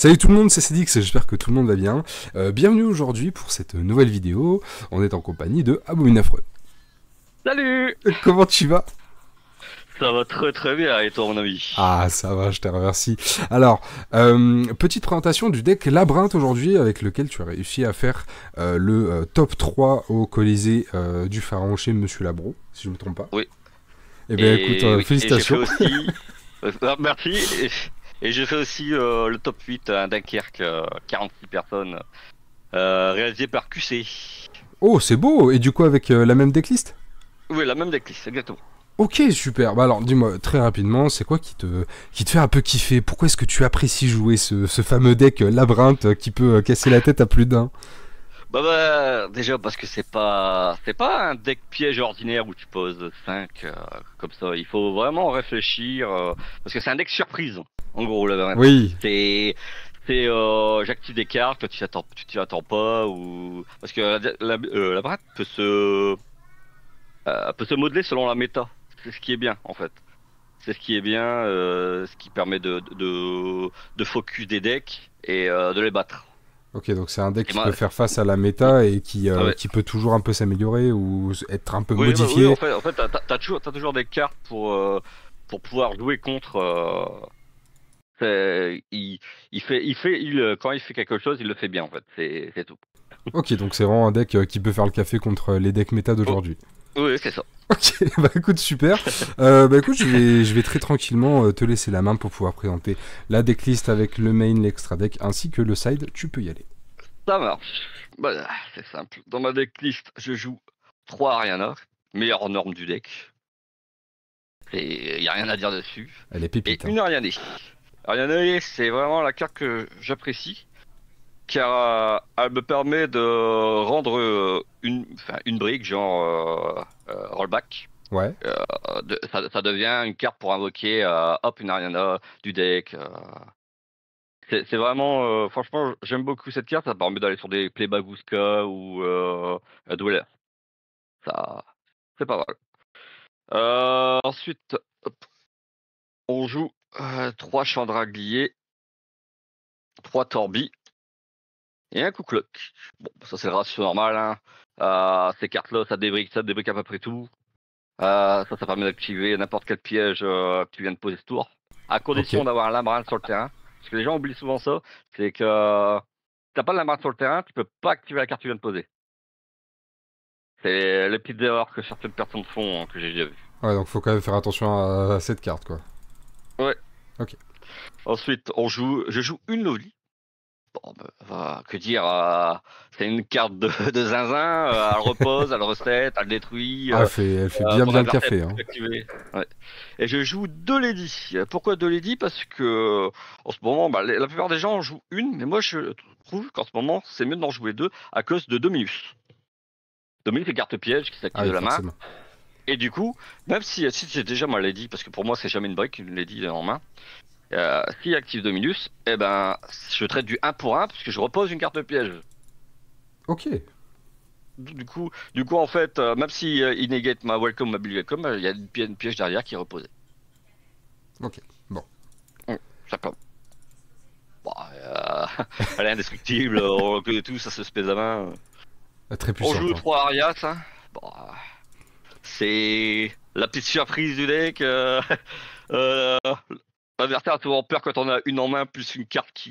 Salut tout le monde, c'est Cédix, j'espère que tout le monde va bien. Bienvenue aujourd'hui pour cette nouvelle vidéo. On est en compagnie de Abominafreux. Salut! Comment tu vas? Ça va très très bien et toi mon ami? Ah, ça va, je te remercie. Alors, petite présentation du deck Labyrinthe aujourd'hui, avec lequel tu as réussi à faire le top 3 au Colisée du Pharaon chez Monsieur Labro, si je me trompe pas. Oui, Eh bien écoute, et oui, et j'ai fait félicitations. aussi. Merci, et j'ai fait aussi le top 8 à Dunkerque, 46 personnes, réalisé par QC. Oh, c'est beau. Et du coup avec la même decklist? Oui, la même decklist, exactement. Ok, super. Bah alors, dis-moi très rapidement, c'est quoi qui te fait un peu kiffer? Pourquoi est-ce que tu apprécies jouer ce fameux deck labyrinthe qui peut casser la tête à plus d'un? Déjà parce que c'est pas un deck piège ordinaire où tu poses 5 comme ça. Il faut vraiment réfléchir parce que c'est un deck surprise. En gros, le Oui. c'est j'active des cartes, toi tu t'y attends pas ou parce que la brette peut se modeler selon la méta. C'est ce qui est bien en fait. C'est ce qui est bien, ce qui permet de focus des decks et de les battre. Ok, donc c'est un deck Et qui peut moi, faire face à la méta et ouais. qui peut toujours un peu s'améliorer ou être un peu Oui, bah oui, modifié. en fait, t'as toujours des cartes pour pouvoir jouer contre. Quand il fait quelque chose, il le fait bien, en fait. C'est tout. Ok, donc c'est vraiment un deck qui peut faire le café contre les decks méta Oh, d'aujourd'hui. oui, c'est ça. Ok, bah écoute, super. Bah écoute, je vais très tranquillement te laisser la main pour pouvoir présenter la decklist avec le main, l'extra deck ainsi que le side. Tu peux y aller. Ça marche. C'est simple. Dans ma decklist, je joue 3 Ariana, meilleure norme du deck. Il y a rien à dire dessus. Elle est Et pépite, hein. une Ariane. Ariane, c'est vraiment la carte que j'apprécie, car elle me permet de rendre une brique, genre rollback. Ouais. Ça devient une carte pour invoquer hop, une Ariana du deck. C'est vraiment, franchement, j'aime beaucoup cette carte. Ça permet d'aller sur des Play Baguska ou Dweller. Ça, c'est pas mal. Ensuite, hop, on joue 3 Chandraglier, 3 Torbi et un Cooklock. Bon, ça c'est le ratio normal, hein. Ces cartes-là, ça débrique à peu près tout. Ça permet d'activer n'importe quel piège que tu viens de poser ce tour, à Ok. condition d'avoir un labyrinthe sur le terrain. Parce que les gens oublient souvent ça, c'est que si t'as pas de labyrinthe sur le terrain, tu peux pas activer la carte que tu viens de poser. C'est les petites erreurs que certaines personnes font, hein, que j'ai déjà vues. Ouais, donc faut quand même faire attention à cette carte, quoi. Ouais. Ok. Ensuite, je joue une Lovely. Bon, que dire, c'est une carte de zinzin, elle repose, elle reset, elle détruit, Ah, elle fait bien ton bien le adversaire café, peut hein. plus activer. Ouais. Et je joue 2 Lady. Pourquoi 2 Lady? Parce que en ce moment, la plupart des gens en jouent une, mais moi je trouve qu'en ce moment, c'est mieux d'en jouer 2 à cause de Dominus. Dominus, c'est carte piège qui Ah s'active oui, de la main. forcément. Et du coup, même si c'est déjà ma Lady, parce que pour moi c'est jamais une brique, une Lady en main, si active Dominus, eh ben je traite du 1 pour 1 parce que je repose une carte piège. Ok. Du coup, en fait, même si il negate ma welcome, ma build welcome, il y a une piège derrière qui est reposée. Ok. Bon. Simplement. Bon, elle est indestructible, on le connaît tous, ça se spèse à main. Très On puissante, joue hein. 3 Arias, hein. Bon, c'est la petite surprise du deck. Euh, L'adversaire a souvent peur quand on a une en main plus une carte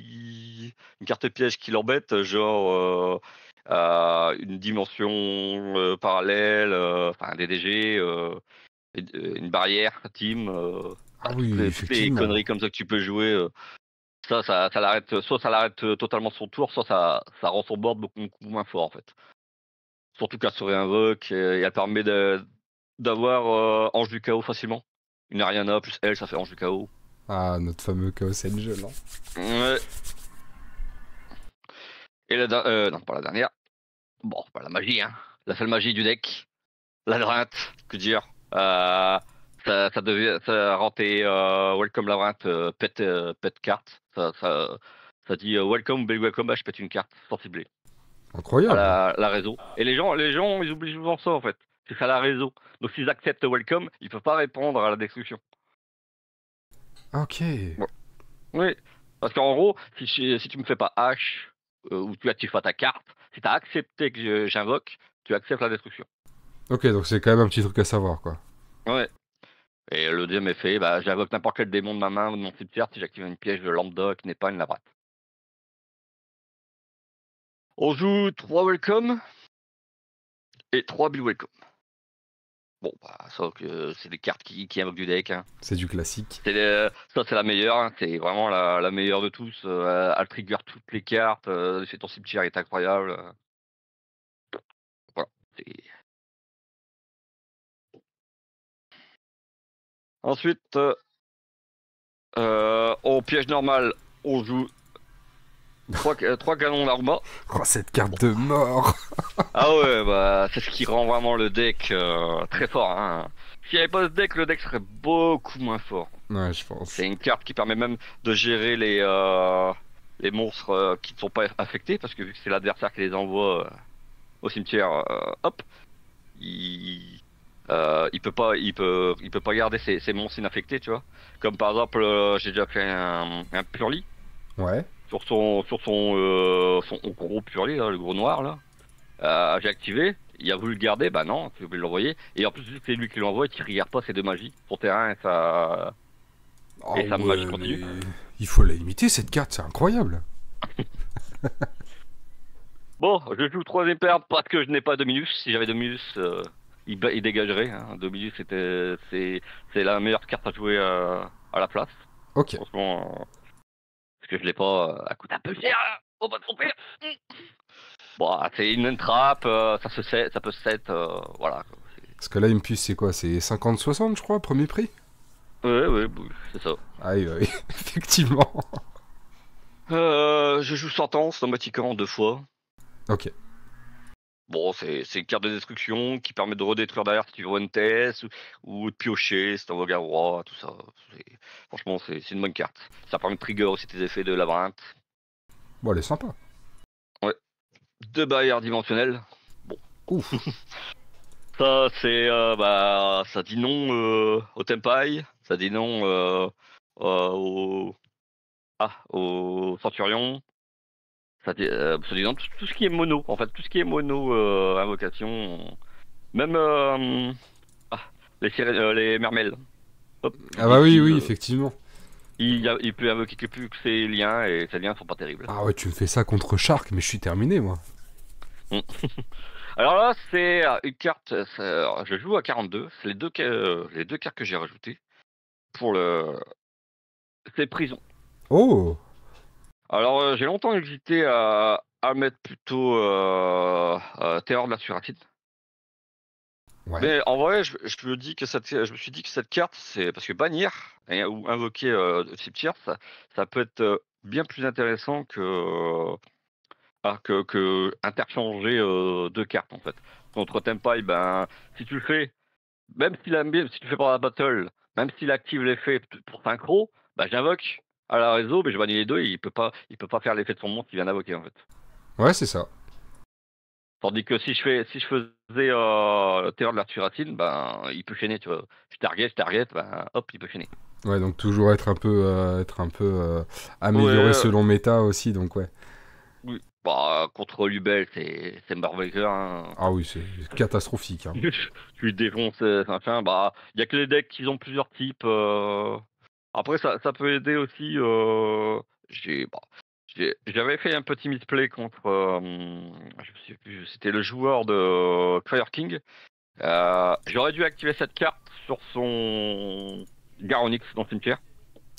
piège qui l'embête, genre une dimension parallèle, enfin un DDG, une barrière, team, Ah toutes oui, toutes les effectivement. conneries comme ça que tu peux jouer. Ça l'arrête, soit ça l'arrête totalement son tour, soit ça rend son board beaucoup moins fort en fait. Surtout qu'elle se réinvoque et elle permet d'avoir Ange du Chaos facilement. Une Ariana plus elle, ça fait Ange du Chaos. Ah, notre fameux Chaos Angel, hein. Ouais. Et non, pas la dernière. Bon, pas la magie, hein. La seule magie du deck. Labyrinthe, que dire. Ça rend tes Welcome Labyrinthe pète carte. Ça dit Welcome, big welcome, je pète une carte sans cibler. À Incroyable. la réseau. Et les gens, ils oublient souvent ça en fait. C'est ça la réseau. Donc s'ils acceptent welcome, ils peuvent pas répondre à la destruction. Ok. Bon. Oui. Parce qu'en gros, si tu me fais pas H, ou tu actives pas ta carte, si tu as accepté que j'invoque, tu acceptes la destruction. Ok, donc c'est quand même un petit truc à savoir, quoi. Ouais. Et le deuxième effet, bah, j'invoque n'importe quel démon de ma main ou de mon cimetière si j'active une piège de lambda qui n'est pas une labrate. On joue 3 welcome et 3 bill welcome. Bon, bah, ça, c'est des cartes qui invoquent du deck. Hein. C'est du classique. Ça, c'est la meilleure. Hein. C'est vraiment la meilleure de tous. Elle trigger toutes les cartes. C'est ton cimetière est incroyable. Voilà. Ensuite, au piège normal, on joue 3 canons d'arma. Oh, cette carte de mort. Ah ouais, bah c'est ce qui rend vraiment le deck très fort. Hein. S'il n'y avait pas ce deck, le deck serait beaucoup moins fort. Ouais, je pense. C'est une carte qui permet même de gérer les monstres qui ne sont pas affectés, parce que vu que c'est l'adversaire qui les envoie au cimetière, hop, il peut pas garder ses monstres inaffectés, tu vois. Comme par exemple, j'ai déjà fait un Purly Ouais. sur son gros Purly, là, le gros noir là. J'ai activé, il a voulu le garder, bah non, tu peux l'envoyer. Et en plus, vu que c'est lui qui l'envoie, il regarde pas ses deux magies, son terrain Oh et sa magie ouais, continue. mais il faut la limiter cette carte, c'est incroyable. Bon, je joue troisième paire parce que je n'ai pas Dominus. Si j'avais Dominus, il dégagerait. Hein. Dominus, c'est la meilleure carte à jouer à la place. Ok. Franchement, parce que je l'ai pas, elle coûte un peu cher. Hein. Faut pas tromper. Bon, c'est une trap, ça peut se set, voilà. Parce que là, une puce, c'est quoi? C'est 50-60, je crois, premier prix? Ouais, c'est ça. Ah oui, oui, effectivement. Je joue Sentence dans Vatican 2 fois. Ok. Bon, c'est une carte de destruction qui permet de redétruire derrière si tu veux une TS ou de piocher si t'envoies un roi, tout ça. Franchement, c'est une bonne carte. Ça permet de trigger aussi tes effets de labyrinthe. Bon, elle est sympa. Ouais. 2 barrières dimensionnelles. Bon. Ouf. Ça, ça dit non au Tempai, ça dit non au au Centurion. Ça dit non tout ce qui est mono, en fait, tout ce qui est mono invocation. Même ah, les mermels. Hop, Ah bah oui, oui, utilise, effectivement. il peut invoquer que plus que ses liens et ses liens sont pas terribles. Ah ouais, tu me fais ça contre Shark, mais je suis terminé, moi. Mm. Alors là, c'est une carte. Alors, je joue à 42. C'est les deux cartes que j'ai rajoutées pour le. C'est prison. Oh. Alors j'ai longtemps hésité à mettre plutôt Terreur de la Suratine. Ouais. Mais en vrai, je me suis dit que cette carte, c'est parce que bannir ou invoquer cimetière, ça peut être bien plus intéressant que interchanger 2 cartes en fait. Contre Tempai, ben si tu le fais, même s'il aime bien, si tu le fais par la battle, même s'il active l'effet pour synchro, bah j'invoque à la réseau, mais je bannis les deux, et il peut pas faire l'effet de son monstre qu'il vient d'invoquer en fait. Ouais, c'est ça. Tandis que si je faisais Terreur de la Turatine, ben il peut chaîner, tu vois. Je target, ben hop, il peut chaîner. Ouais, donc toujours être un peu amélioré Ouais, selon méta aussi, donc ouais. oui. Bah, contre Lubel, c'est merveilleux, hein. Ah oui, c'est catastrophique, hein. Tu lui défonces, machin. Bah, il y a que les decks qui ont plusieurs types. Après, ça peut aider aussi. Bah, j'avais fait un petit misplay contre. Je sais plus, c'était le joueur de Fire King. J'aurais dû activer cette carte sur son Garonix dans le cimetière.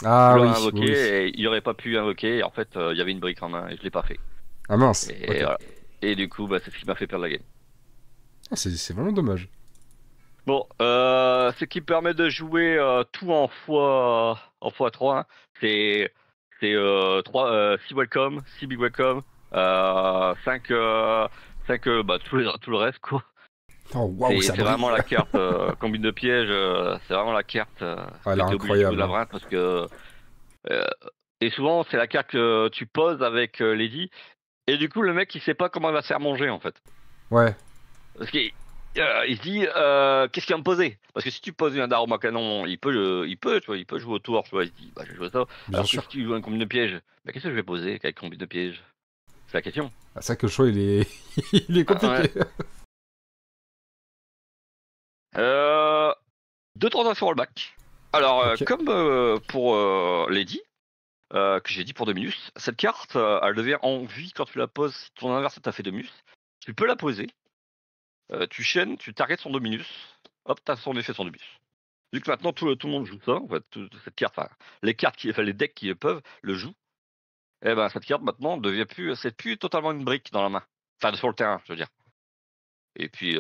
Je Ah l'aurais oui, oui, invoqué oui. et il aurait pas pu invoquer. Et en fait, il y avait une brique en main et je l'ai pas fait. Ah mince, Et ok. voilà. Et du coup, bah, c'est ce qui m'a fait perdre la game. Ah, c'est vraiment dommage. Bon, ce qui permet de jouer tout en x3, hein. C'est 6 welcome, 6 big welcome, 5 bah, tout le reste quoi. Oh waouh, ça C'est vraiment brille. la carte combine de pièges, c'est vraiment la carte Ah, elle que est tu es obligé de jouer de incroyable, hein. labyrinthe parce que euh, et souvent c'est la carte que tu poses avec Lady et du coup le mec il sait pas comment il va se faire manger en fait. Ouais. Parce qu'il il se dit qu'est-ce qu'il va me poser? Parce que si tu poses un arme à canon, tu vois, il peut jouer autour, tu vois, il se dit bah je vais jouer ça. Bien Alors que sûr. si tu joues un combine de pièges, bah qu'est-ce que je vais poser avec combine de pièges? C'est la question. Ah, c'est vrai que le choix, il est, il est Ah, ouais. compliqué. Deux transactions rollback. Alors, Ok. comme pour Lady, que j'ai dit pour Dominus, cette carte, elle devient en vie quand tu la poses. Si ton adversaire t'a fait Dominus, tu peux la poser. Tu chaînes, tu targetes son Dominus. Hop, t'as son effet son Dominus. Vu que maintenant tout le monde joue ça, en fait, cette carte, enfin, les decks qui peuvent le jouent. Et ben cette carte maintenant devient plus, c'est plus totalement une brique dans la main. Enfin, sur le terrain, je veux dire. Et puis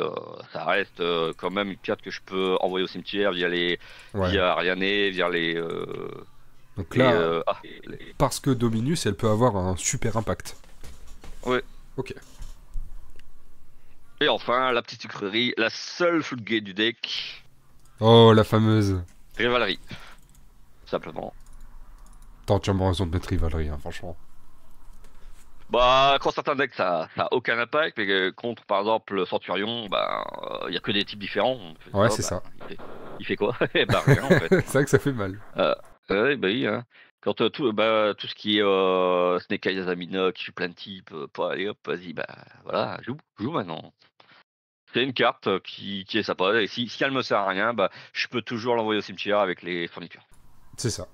ça reste quand même une carte que je peux envoyer au cimetière Ouais. via Ariane, via Donc les, là, ah, les- parce que Dominus, elle peut avoir un super impact. ouais. Ok. Et enfin la petite sucrerie, la seule floodgate du deck, Oh, la fameuse. Rivalerie, simplement. Attends, tu as bien raison de mettre Rivalry, hein, franchement. Bah quand certains decks ça a aucun impact, mais contre par exemple Centurion, bah il y a que des types différents. On fait Ouais, ça, c'est bah, ça. il fait quoi? Eh bah rien en fait. C'est vrai que ça fait mal. Euh, ouais, bah oui, hein. Quand tout ce qui est Snake Eyes Azamina, qui joue plein de types, pas allez hop, vas-y, bah voilà, joue maintenant. C'est une carte qui est sympa, et si elle me sert à rien, bah je peux toujours l'envoyer au cimetière avec les fournitures. C'est ça.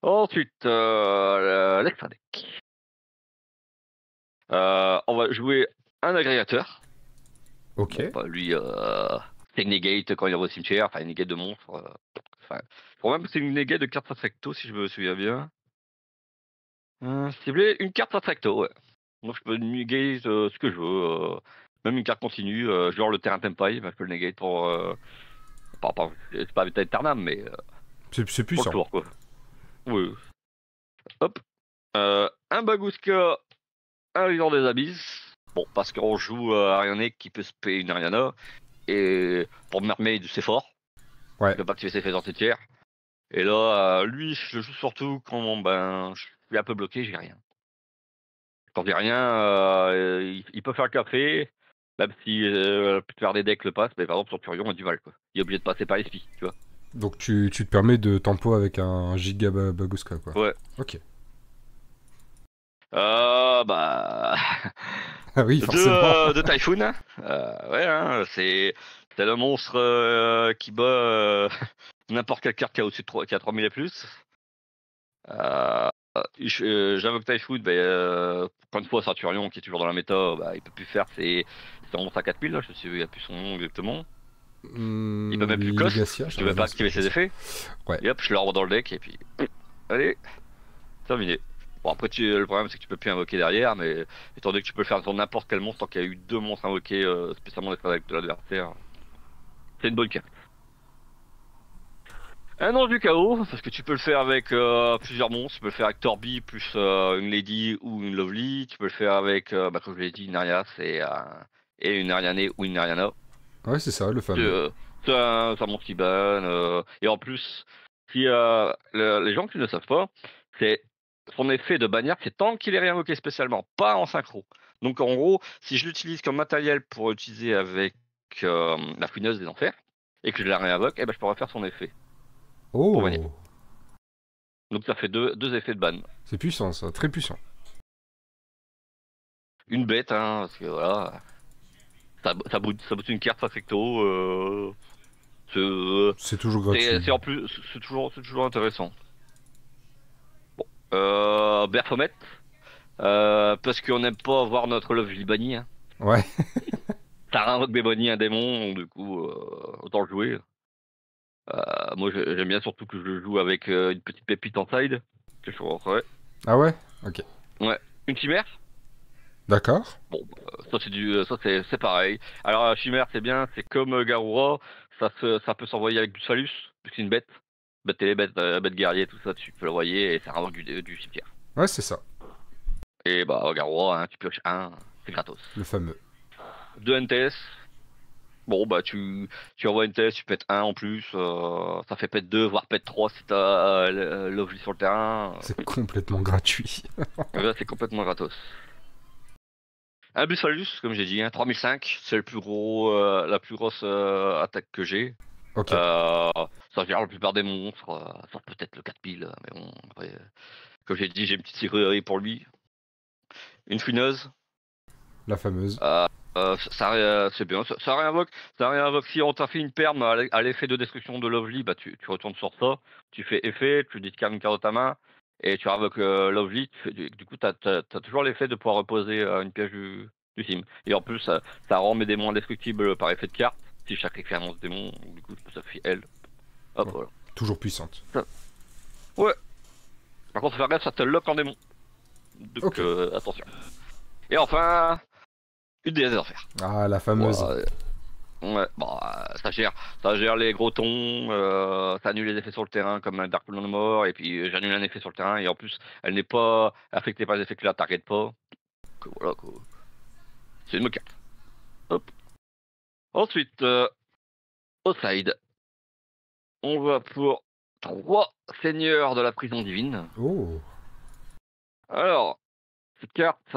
Ensuite, l'extra deck. On va jouer un agrégateur. Ok. Bon, bah lui, c'est une negate quand il envoie au cimetière, enfin une negate de monstre. Enfin, je crois même que c'est une negate de carte Satracto, si je me souviens bien. Cibler une carte Satracto, ouais. Donc je peux negate ce que je veux, même une carte continue, genre le terrain Tempai, bah, je peux le negate pour. C'est pas peut-être Ternam, mais C'est pour le puissant. tour, quoi. Oui. Hop. Un Bagouska, un Leader des Abysses. Bon, parce qu'on joue Ariane qui peut se payer une Ariana. Et pour Mermaid, c'est fort. Ouais. Il peut pas activer ses effets entières. Et là, lui, je le joue surtout quand ben, je suis un peu bloqué, j'ai rien. Quand j'ai rien, il peut faire le café, même si la plupart des decks le passent, mais par exemple sur Turion, on a du mal, quoi. Il est obligé de passer par SP, tu vois. Donc tu te permets de tempo avec un giga Baguska, quoi. Ouais. Ok. Bah. Ah oui, forcément. De Typhoon. Ouais, hein, c'est le monstre qui bat n'importe quelle carte qui a au-dessus de 3, qui a 3000 et plus. J'invoque Typhoon, bah, encore une fois, Centurion qui est toujours dans la méta, bah, il peut plus faire ses monstres à 4000, là, je sais, il n'y a plus son nom exactement. Il peut même plus cost, Legacia, je ne peux non, pas c'est pas activer ses Legacia. effets. Ouais. Et hop, je le renvoie dans le deck, et puis. Allez, terminé. Bon, après, le problème, c'est que tu peux plus invoquer derrière, mais étant donné que tu peux le faire sur n'importe quel monstre, tant qu'il y a eu deux monstres invoqués, spécialement des avec de l'adversaire, c'est une bonne carte. Un ange du chaos, parce que tu peux le faire avec plusieurs monstres, tu peux le faire avec Torbi plus une Lady ou une Lovely, tu peux le faire avec, bah, comme je l'ai dit, une Arias et une Ariane ou une Ariana. Ouais, c'est ça, le fameux. Euh, c'est un monstre qui banne, et en plus, si les gens qui ne le savent pas, c'est son effet de bannière, c'est tant qu'il est réinvoqué spécialement, pas en synchro. Donc en gros, si je l'utilise comme matériel pour utiliser avec la fouineuse des enfers, et que je la réinvoque, eh ben, je peux refaire son effet pour bannière. Oh, Donc ça fait deux effets de ban. c'est puissant, ça, très puissant. Une bête, hein, parce que voilà, ça boot une carte facto. C'est C'est toujours gratuit. c'est en plus, c'est toujours intéressant. Baphomet, parce qu'on n'aime pas voir notre Lovely banni. Hein. Ouais. Ça réinvoque des bannis un démon, du coup, autant le jouer. Moi, j'aime bien surtout que je le joue avec une petite pépite en side. Que je ouais. Ah ouais. Ok. Ouais. Une chimère. D'accord. Bon, ça c'est pareil. Alors la chimère c'est bien, c'est comme Garura, ça peut s'envoyer avec Bucephalus, puisque c'est une bête. Bête télé, bête guerrier, tout ça, tu peux l'envoyer et ça renvoie du cimetière. Ouais, c'est ça, Et bah Garura, hein, tu pioches un, c'est gratos. le fameux. Deux NTS, bon bah tu envoies NTS, tu pètes un en plus, ça fait pète 2, voire pète 3 si t'as Lovely sur le terrain. C'est complètement gratuit. Là c'est complètement gratos. Un Bufalus, comme j'ai dit, hein, 3005, c'est le plus gros, la plus grosse attaque que j'ai. Ok, Ça gère la plupart des monstres, sauf peut-être le 4000, mais bon, après, comme j'ai dit, j'ai une petite serrurerie pour lui. Une funeuse, la fameuse. c'est bien, ça réinvoque si on t'a fait une perme à l'effet de destruction de Lovely, bah tu retournes sur ça, tu fais effet, tu discardes une carte de ta main, et tu réinvoques Lovely, du coup t'as toujours l'effet de pouvoir reposer une pièce du sim. Et en plus, ça rend mes démons indestructibles par effet de carte, si je sacrifie un monstre démon, du coup ça fait elle. Hop, Ouais. voilà. Toujours puissante. Ouais, par contre, faut faire gaffe, ça te lock en démon. Donc, Ok. attention. Et enfin, une déesse des enfers. Ah, la fameuse. Ouais, bon, ça gère les gros tons, ça annule les effets sur le terrain comme un Dark Pool mort, et puis j'annule un effet sur le terrain, et en plus, elle n'est pas affectée par les effets que la target pas. Que voilà, quoi. C'est une carte. Hop. Ensuite, au side, on va pour 3 seigneurs de la prison divine. Oh. Alors, cette carte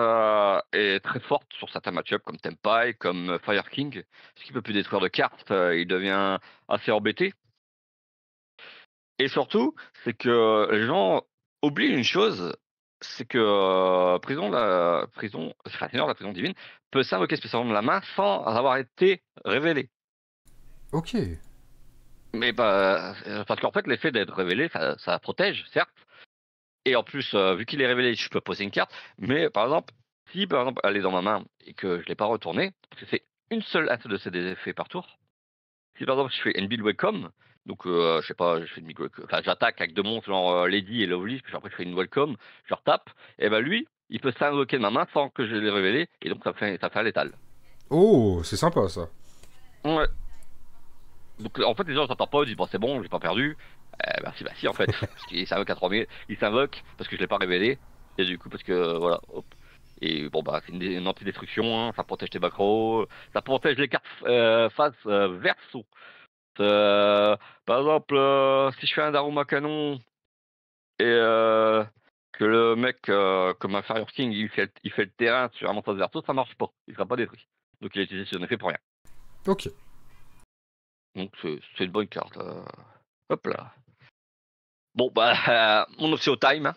est très forte sur certains match-ups comme Tempai, comme Fire King. Ce qui peut plus détruire de cartes, il devient assez embêté. Et surtout, c'est que les gens oublient une chose, c'est que Seigneur de la prison divine peut s'invoquer spécialement de la main sans avoir été révélé. Ok. Mais bah, parce qu'en fait, l'effet d'être révélé, ça protège, certes. Et en plus, vu qu'il est révélé, je peux poser une carte. Mais par exemple, si par exemple elle est dans ma main et que je l'ai pas retournée, parce que c'est une seule de ces effets par tour. Si par exemple je fais une build welcome, donc je sais pas, je fais une build welcome, enfin j'attaque avec 2 monstres genre Lady et Lovely, puis après je fais une welcome, je retape, et ben lui, il peut s'invoquer de ma main sans que je l'ai révélé, et donc ça fait un létal. Oh, c'est sympa ça. Ouais. Donc en fait les gens s'entendent pas, ils disent bon c'est bon, j'ai pas perdu. Bah si en fait, parce qu'il s'invoque à 3000, il s'invoque parce que je l'ai pas révélé, et du coup parce que voilà, hop. Et bon bah c'est une anti-destruction, hein, ça protège tes macros, ça protège les cartes face verso. Euh, Par exemple, si je fais un Daruma Canon et que le mec, comme un Fire King, il fait le terrain sur un monstre verso, ça marche pas. Il sera pas détruit. Donc il est utilisé son effet pour rien. Ok. Donc c'est une bonne carte. Hop là. Bon bah, mon option time, hein.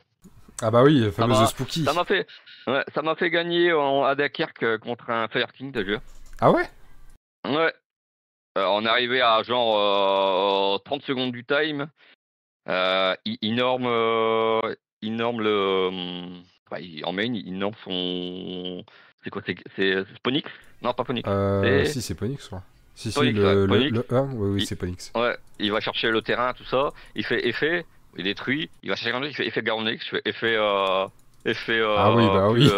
Ah bah oui, la Ça fameuse m'a Spooky. ça m'a fait, ouais, ça m'a fait gagner en Adakirk contre un Fire King de jeu. Ah ouais? Ouais. On est arrivé à genre 30 secondes du time. Il norme, ouais, en main, il norme son. C'est quoi? C'est Ponix? Non, pas Ponix. C'est Si, c'est Ponix, je crois. Si, si, Ponix, ouais. Ponix. le 1, oui, oui, Il, c'est Ponix. ouais, il va chercher le terrain, tout ça. Il fait effet, il détruit. Il va chercher un autre, il fait effet Garonix, il fait effet. Effet Ah oui, bah plus. oui,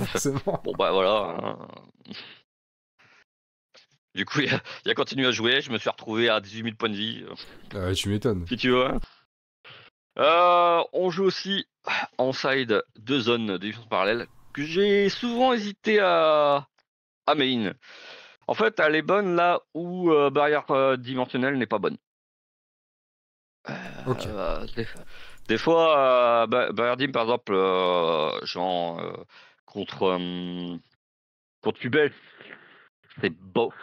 forcément. Bon, bah voilà, hein. Du coup, il a continué à jouer. Je me suis retrouvé à 18 000 points de vie, Tu m'étonnes. si tu veux, hein. On joue aussi en side 2 zones de défense parallèle que j'ai souvent hésité à main. En fait, elle est bonne là où barrière dimensionnelle n'est pas bonne. Ok. Des, des fois, barrière dim par exemple, genre contre contre Ubel, c'est bof.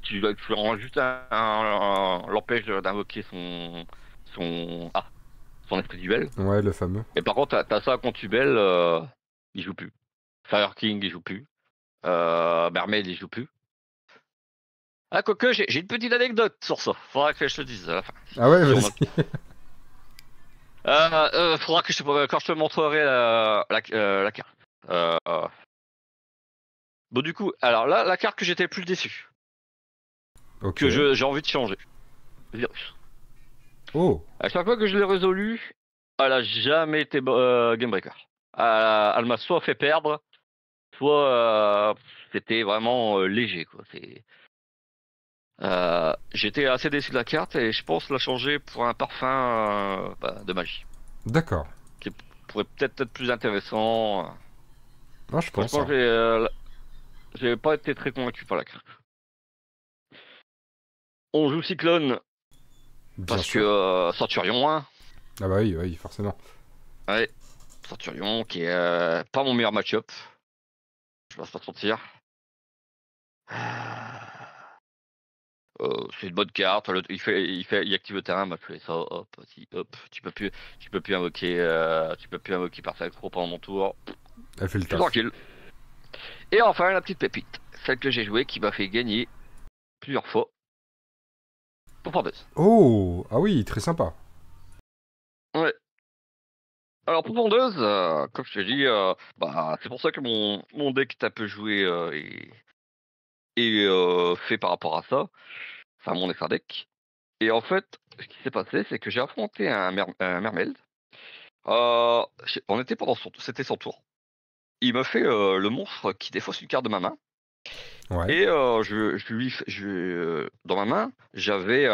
Tu rends juste l'empêche d'invoquer son esprit duel. Ouais, le fameux. Et par contre, t'as ça contre Ubel, il joue plus. Fire King, il joue plus. Mermaid, il joue plus. Ah, quoique, j'ai une petite anecdote sur ça. Faudra que je te dise à la fin. Ah ouais, Si on vas-y. faudra que quand je te montrerai la carte. Euh, euh. Bon, du coup, alors là, la carte que j'étais le plus déçu, Ok. que j'ai envie de changer. Virus. Oh. À chaque fois que je l'ai résolu, elle a jamais été game breaker. Elle m'a soit fait perdre, soit c'était vraiment léger, quoi. J'étais assez déçu de la carte et je pense la changer pour un parfum de magie, D'accord. qui pourrait peut-être être plus intéressant. Ah, je pense, Franchement, hein. j'ai pas été très convaincu par la carte. On joue Cyclone Bien parce que sûr. Centurion 1, Ah bah oui, oui, forcément. ouais, Centurion qui est pas mon meilleur match-up. je vais pas se mentir. C'est une bonne carte. Il active le terrain. Bah, je fais ça. Hop, vas-y, hop. Tu peux plus invoquer par pro pendant mon tour. Elle fait le Je suis taf. tranquille. Et enfin, la petite pépite, celle que j'ai jouée qui m'a fait gagner plusieurs fois. Pour Pendeuse. Oh, ah oui, très sympa. Ouais. Alors pour Pendeuse, comme je t'ai dit, bah c'est pour ça que mon deck est un peu joué et fait par rapport à ça. Enfin mon extra deck. Et en fait, ce qui s'est passé, c'est que j'ai affronté un Mermeld. On était c'était son tour. Il me fait le monstre qui défausse une carte de ma main. Ouais. Et dans ma main, j'avais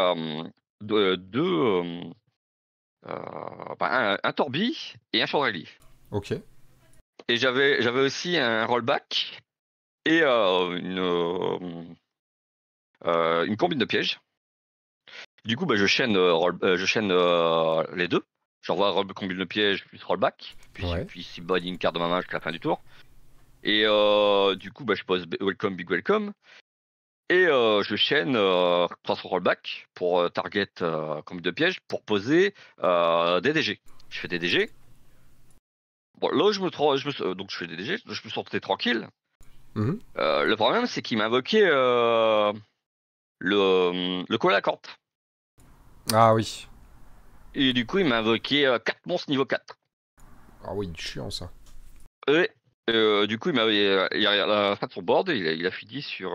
deux, un Torbi et un Chandrelli. Ok. Et j'avais aussi un rollback et une combine de pièges. Du coup, bah, je chaîne les deux. J'envoie combine de pièges plus rollback. Puis s'il body une carte de ma main jusqu'à la fin du tour. Et du coup, bah, je pose welcome, big welcome. Et je chaîne 300 rollback pour target combine de pièges pour poser des DG. Je fais des DG. Bon, là, donc je fais des DG, je me sentais tranquille. Mhm. Le problème, c'est qu'il m'a invoqué le colacante. Ah oui. Et du coup, il m'a invoqué 4 monstres niveau 4. Ah oui, chiant ça. Et du coup, à la fin de son board, il a fini sur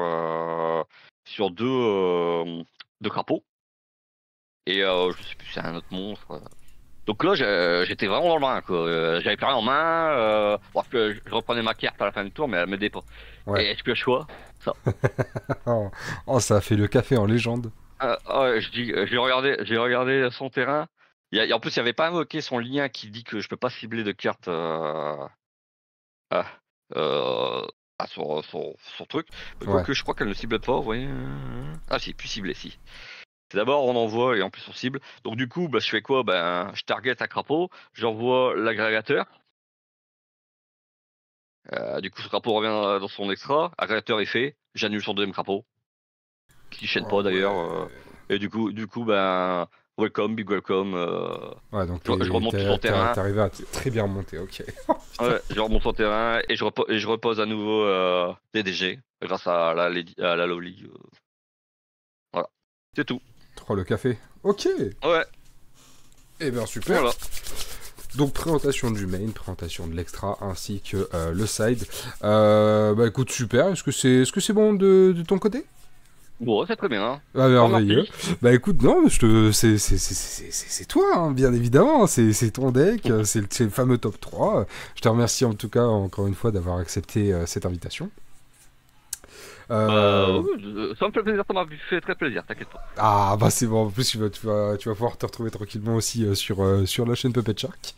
deux crapauds. Et je sais plus, c'est un autre monstre. Donc là, j'étais vraiment dans le bain, quoi. J'avais plus rien en main. Bon, je reprenais ma carte à la fin du tour, mais elle m'aidait pas. Ouais. Et est-ce que je choix ça? Oh. Oh, ça a fait le café en légende. Ouais, j'ai regardé son terrain. En plus, il n'y avait pas invoqué son lien qui dit que je peux pas cibler de carte ah, sur son truc. Ouais. Quoique je crois qu'elle ne cible pas, vous voyez. Ah si, puis cibler, si. C'est d'abord on envoie et en plus on cible. Donc du coup, bah, je fais quoi? Ben, je target un crapaud, j'envoie l'agrégateur. Du coup, ce crapaud revient dans son extra. Agrégateur est fait, j'annule son deuxième crapaud. Qui chaîne Oh, pas d'ailleurs. ouais. Et du coup, ben, welcome, big welcome. Ouais, donc Je remonte tout son terrain. t'es arrivé à très bien remonter, ok. Ouais, je remonte son terrain et je repose à nouveau des DG grâce à la Low League. Voilà, c'est tout. Oh, le café. Ok. Ouais, Eh bien, super. voilà. Donc, présentation du main, présentation de l'extra, ainsi que le side. Bah écoute, super. Est-ce que c'est bon de ton côté? Bon, c'est très bien. Hein. Ah, merveilleux. Merci. Bah écoute, non, c'est toi, hein, bien évidemment. C'est ton deck, c'est le fameux top 3. Je te remercie en tout cas, encore une fois, d'avoir accepté cette invitation. Ouais, ça me fait plaisir, ça m'a fait très plaisir, t'inquiète pas. Ah bah c'est bon, en plus tu vas pouvoir te retrouver tranquillement aussi sur la chaîne Puppet Shark.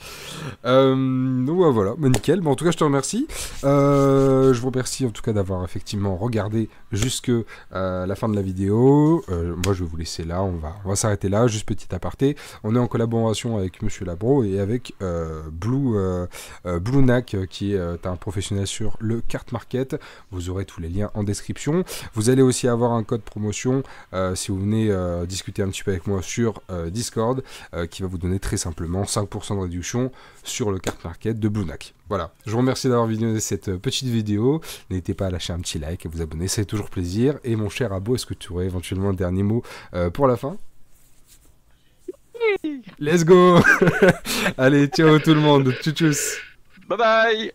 Donc voilà, bah, nickel. Bon, en tout cas je te remercie. Je vous remercie en tout cas d'avoir effectivement regardé jusque la fin de la vidéo. Moi je vais vous laisser là, on va s'arrêter là, juste petit aparté. On est en collaboration avec Monsieur Labro et avec Bluenac qui est un professionnel sur le card market. Vous aurez tous les liens en description. Vous allez aussi avoir un code promotion si vous venez discuter un petit peu avec moi sur Discord qui va vous donner très simplement 5% de réduction sur le card market de Bluenac. Voilà, je vous remercie d'avoir visionné cette petite vidéo. N'hésitez pas à lâcher un petit like et vous abonner, c'est toujours plaisir. Et mon cher Abo, est-ce que tu aurais éventuellement un dernier mot pour la fin? Let's go. Allez, ciao tout le monde, tchuss. Bye bye.